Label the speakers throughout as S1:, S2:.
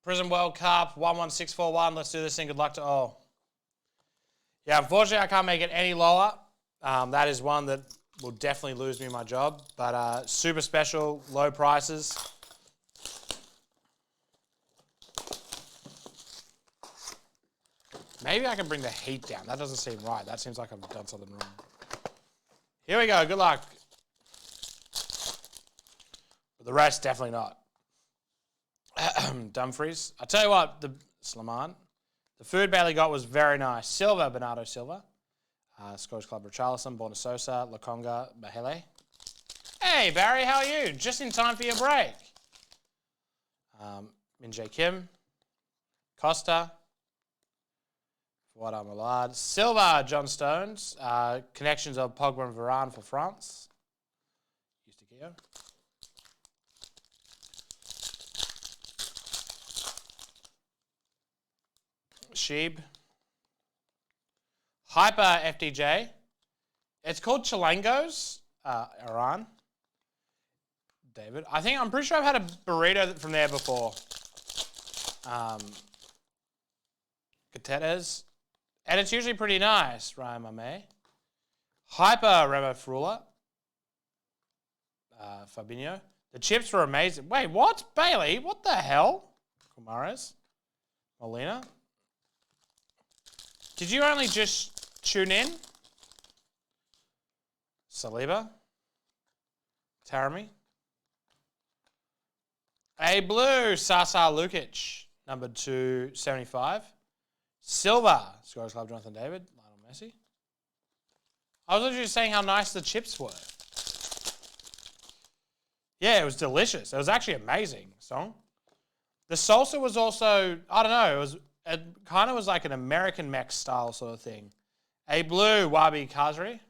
S1: Prizm World Cup, 11641. Let's do this thing. Good luck to all. Yeah, unfortunately, I can't make it any lower. That is one that will definitely lose me my job. But super special, low prices. Maybe I can bring the heat down. That doesn't seem right. That seems like I've done something wrong. Here we go. Good luck. But the rest, definitely not. Dumfries. I tell you what, the Slaman. The food Bailey got was very nice. Silva, Bernardo Silva. Scottish Club Richarlison, Borna Sosa, Lakonga, Bahele. Hey, Barry, how are you? Just in time for your break. Min Jae Kim. Costa. Fuad Malad. Silva, John Stones. Connections of Pogba and Varane for France. Used to Gio. Sheeb. Hyper FDJ. It's called Chilangos. Iran. David. I'm pretty sure I've had a burrito from there before. Gatetes. And it's usually pretty nice, Ryan Mame. Hyper Remo Frula. Fabinho. The chips were amazing. Wait, what? Bailey? What the hell? Kumares. Molina. Did you only just tune in? Saliba. Tarami. A blue, Sasa Lukic, number 275. Silver, Scottish Club Jonathan David, Lionel Messi. I was literally just saying how nice the chips were. Yeah, it was delicious. It was actually amazing, song. The salsa was also, I don't know, it kind of was like an American Mex style sort of thing. A blue, Wabi Kazri.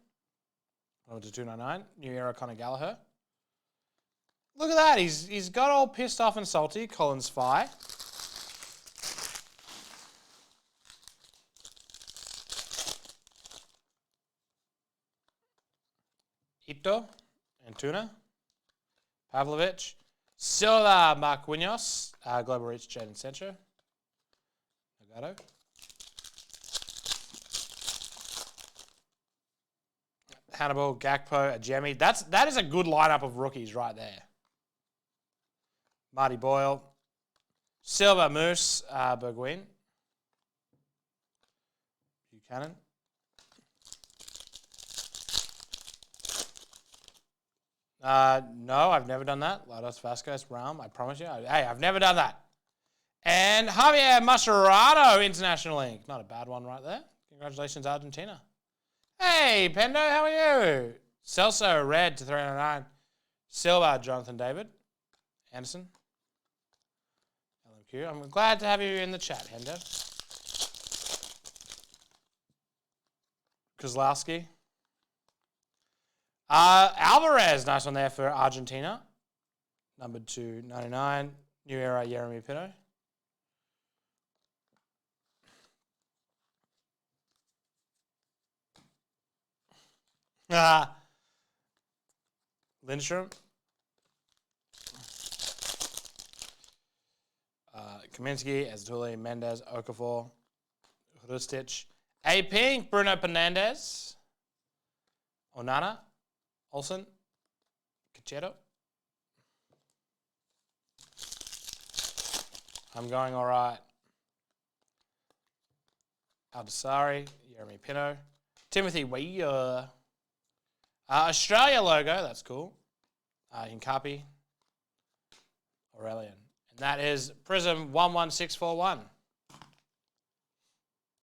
S1: Over to 299. New Era Conor Gallagher. Look at that. He's got all pissed off and salty. Collins Fye. Ito. Antuna. Pavlovic. Silva Marquinhos. Global Reach Jadon Sancho. Nagato. Hannibal, Gakpo, Ajemi. That is a good lineup of rookies right there. Marty Boyle. Silva, Moose, Bergwijn. Buchanan. No, I've never done that. Lados Vasquez, Rahm, I promise you. Hey, I've never done that. And Javier Mascherano, International Link. Not a bad one right there. Congratulations, Argentina. Hey, Pendo, how are you? Celso, red to 309. Silva, Jonathan David. Anderson. LMQ. I'm glad to have you in the chat, Hendo. Kozlowski. Alvarez, nice one there for Argentina. Number 299. New Era, Jeremy Pino. Lindstrom. Kaminsky, Aztuli, Mendez, Okafor, Hrustic. A pink, Bruno Fernandes. Onana. Olsen. Cachetto. I'm going all right. Aldasari, Jeremy Pino. Timothy Weah. Australia logo, that's cool. Incapi. Aurelian. And that is Prizm 11641.